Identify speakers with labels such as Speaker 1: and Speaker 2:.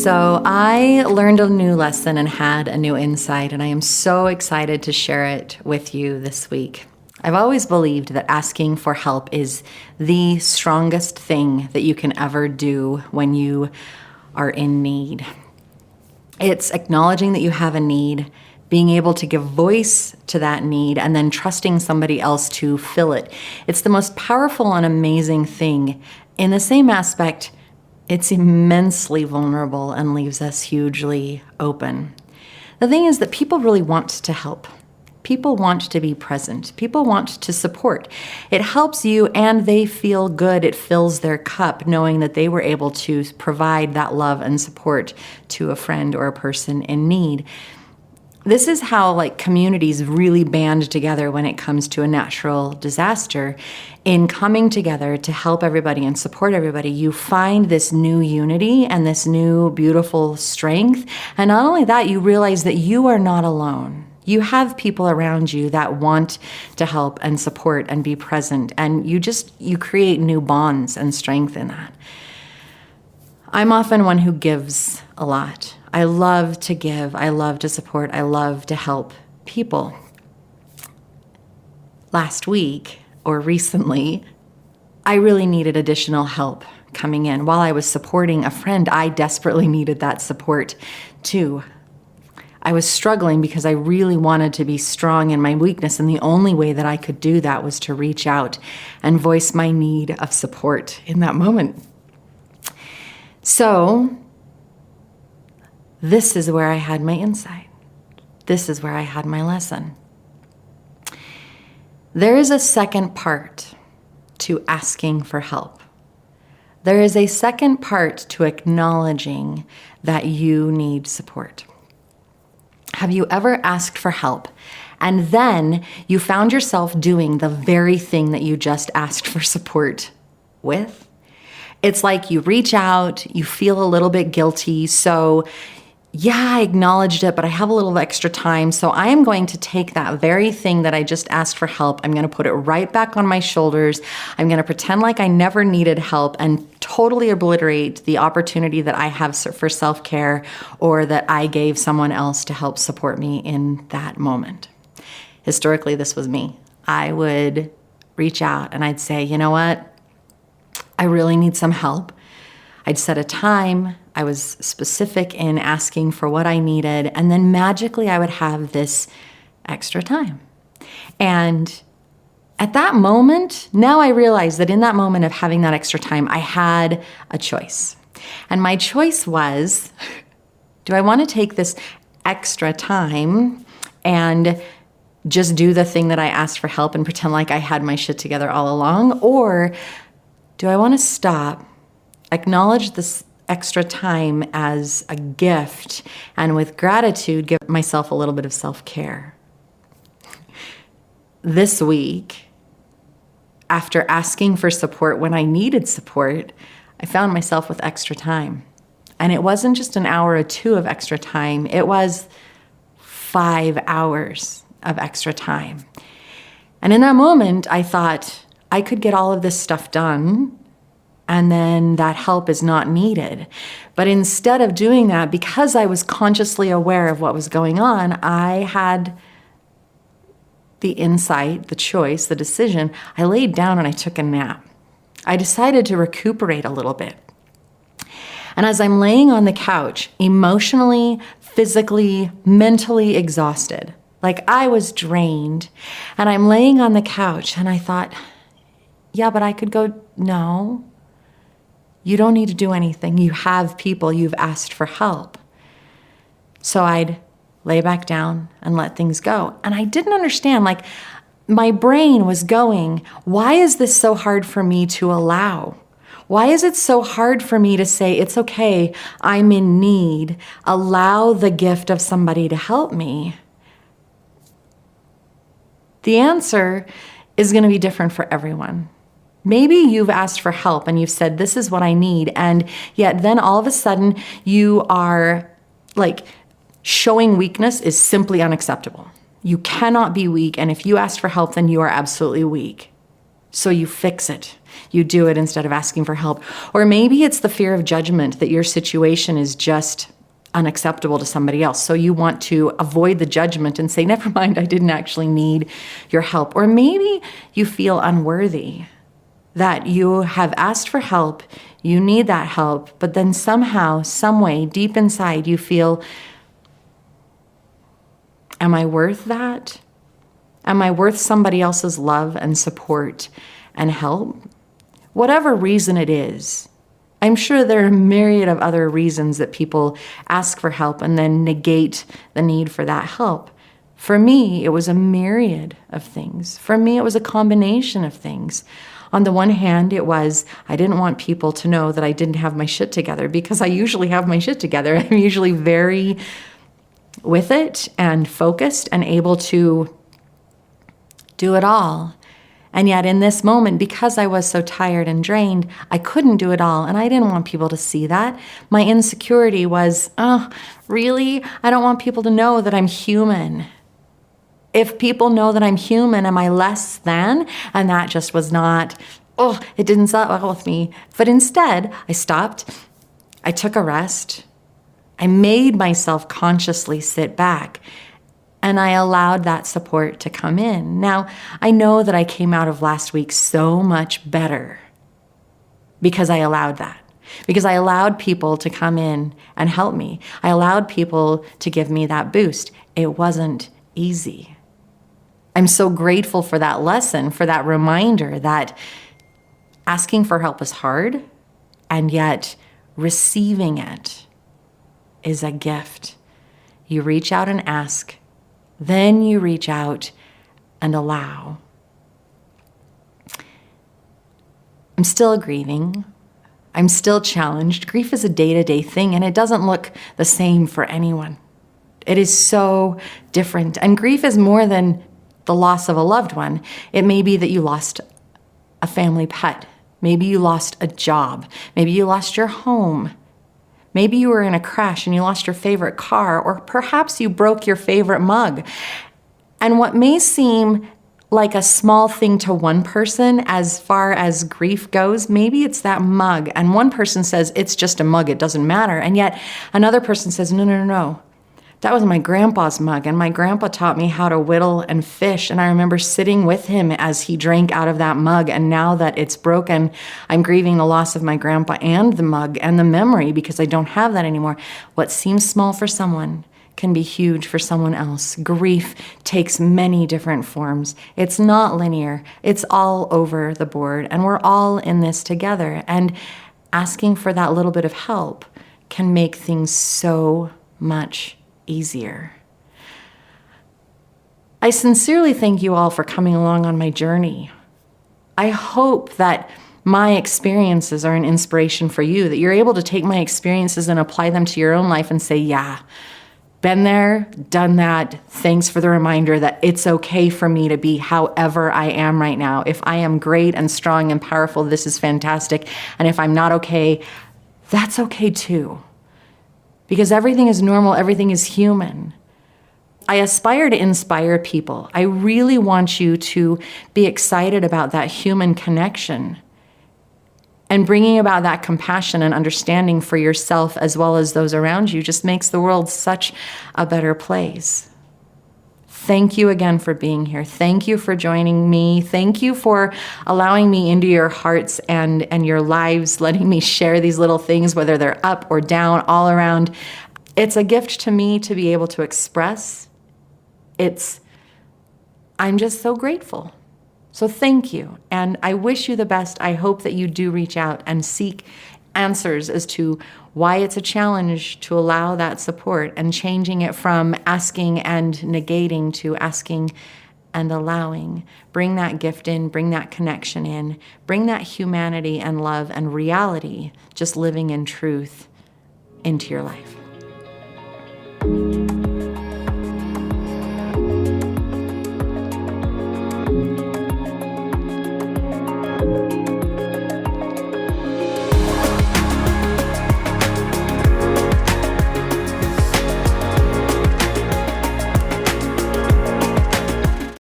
Speaker 1: So I learned a new lesson and had a new insight, and I am so excited to share it with you this week. I've always believed that asking for help is the strongest thing that you can ever do when you are in need. It's acknowledging that you have a need, being able to give voice to that need, and then trusting somebody else to fill it. It's the most powerful and amazing thing. In the same aspect, it's immensely vulnerable and leaves us hugely open. The thing is that people really want to help. People want to be present. People want to support. It helps you and they feel good. It fills their cup knowing that they were able to provide that love and support to a friend or a person in need. This is how communities really band together when it comes to a natural disaster. In coming together to help everybody and support everybody, you find this new unity and this new beautiful strength. And not only that, you realize that you are not alone. You have people around you that want to help and support and be present. And you create new bonds and strength in that. I'm often one who gives a lot. I love to give, I love to support, I love to help people. Last week, or recently, I really needed additional help coming in. While I was supporting a friend, I desperately needed that support too. I was struggling because I really wanted to be strong in my weakness, and the only way that I could do that was to reach out and voice my need of support in that moment. So, this is where I had my insight. This is where I had my lesson. There is a second part to asking for help. There is a second part to acknowledging that you need support. Have you ever asked for help and then you found yourself doing the very thing that you just asked for support with? It's like you reach out, you feel a little bit guilty, so yeah, I acknowledged it, but I have a little extra time, so I am going to take that very thing that I just asked for help, I'm going to put it right back on my shoulders, I'm going to pretend like I never needed help and totally obliterate the opportunity that I have for self-care or that I gave someone else to help support me in that moment. Historically, this was me. I would reach out and I'd say, you know what? I really need some help. I'd set a time. I was specific in asking for what I needed, and then magically I would have this extra time. And at that moment, now I realize that in that moment of having that extra time, I had a choice. And my choice was, do I want to take this extra time and just do the thing that I asked for help and pretend like I had my shit together all along? Or do I want to stop, acknowledge this extra time as a gift, and with gratitude, give myself a little bit of self-care? This week, after asking for support when I needed support, I found myself with extra time. And it wasn't just an hour or two of extra time, it was 5 hours of extra time. And in that moment, I thought, I could get all of this stuff done and then that help is not needed. But instead of doing that, because I was consciously aware of what was going on, I had the insight, the choice, the decision. I laid down and I took a nap. I decided to recuperate a little bit. And as I'm laying on the couch, emotionally, physically, mentally exhausted, like I was drained, and I'm laying on the couch and I thought, yeah, but I could go, no. You don't need to do anything. You have people. You've asked for help. So I'd lay back down and let things go. And I didn't understand, my brain was going, why is this so hard for me to allow? Why is it so hard for me to say, it's okay, I'm in need, allow the gift of somebody to help me? The answer is going to be different for everyone. Maybe you've asked for help and you've said, this is what I need. And yet then all of a sudden you are showing weakness is simply unacceptable. You cannot be weak. And if you ask for help, then you are absolutely weak. So you fix it. You do it instead of asking for help. Or maybe it's the fear of judgment that your situation is just unacceptable to somebody else. So you want to avoid the judgment and say, never mind, I didn't actually need your help. Or maybe you feel unworthy, that you have asked for help, you need that help, but then somehow, some way, deep inside, you feel, am I worth that? Am I worth somebody else's love and support and help? Whatever reason it is, I'm sure there are a myriad of other reasons that people ask for help and then negate the need for that help. For me, it was a myriad of things. For me, it was a combination of things. On the one hand, it was, I didn't want people to know that I didn't have my shit together, because I usually have my shit together. I'm usually very with it and focused and able to do it all. And yet in this moment, because I was so tired and drained, I couldn't do it all. And I didn't want people to see that. My insecurity was, oh, really? I don't want people to know that I'm human. If people know that I'm human, am I less than? And that just was not, it didn't sit well with me. But instead, I stopped. I took a rest. I made myself consciously sit back. And I allowed that support to come in. Now, I know that I came out of last week so much better because I allowed that. Because I allowed people to come in and help me. I allowed people to give me that boost. It wasn't easy. I'm so grateful for that lesson, for that reminder that asking for help is hard, and yet receiving it is a gift. You reach out and ask. Then you reach out and allow. I'm still grieving. I'm still challenged. Grief is a day-to-day thing, and it doesn't look the same for anyone. It is so different. And grief is more than the loss of a loved one. It may be that you lost a family pet. Maybe you lost a job. Maybe you lost your home. Maybe you were in a crash and you lost your favorite car, or perhaps you broke your favorite mug. And what may seem like a small thing to one person as far as grief goes, maybe it's that mug. And one person says, it's just a mug, it doesn't matter. And yet another person says, no. That was my grandpa's mug, and my grandpa taught me how to whittle and fish, and I remember sitting with him as he drank out of that mug, and now that it's broken, I'm grieving the loss of my grandpa and the mug and the memory because I don't have that anymore. What seems small for someone can be huge for someone else. Grief takes many different forms. It's not linear. It's all over the board, and we're all in this together, and asking for that little bit of help can make things so much easier. I sincerely thank you all for coming along on my journey. I hope that my experiences are an inspiration for you, that you're able to take my experiences and apply them to your own life and say, yeah, been there, done that. Thanks for the reminder that it's okay for me to be however I am right now. If I am great and strong and powerful, this is fantastic. And if I'm not okay, that's okay too. Because everything is normal, everything is human. I aspire to inspire people. I really want you to be excited about that human connection and bringing about that compassion and understanding for yourself as well as those around you just makes the world such a better place. Thank you again for being here. Thank you for joining me. Thank you for allowing me into your hearts and your lives, letting me share these little things, whether they're up or down, all around. It's a gift to me to be able to express. I'm just so grateful. So thank you. And I wish you the best. I hope that you do reach out and seek answers as to why it's a challenge to allow that support, and changing it from asking and negating to asking and allowing. Bring that gift in, bring that connection in, bring that humanity and love and reality, just living in truth, into your life.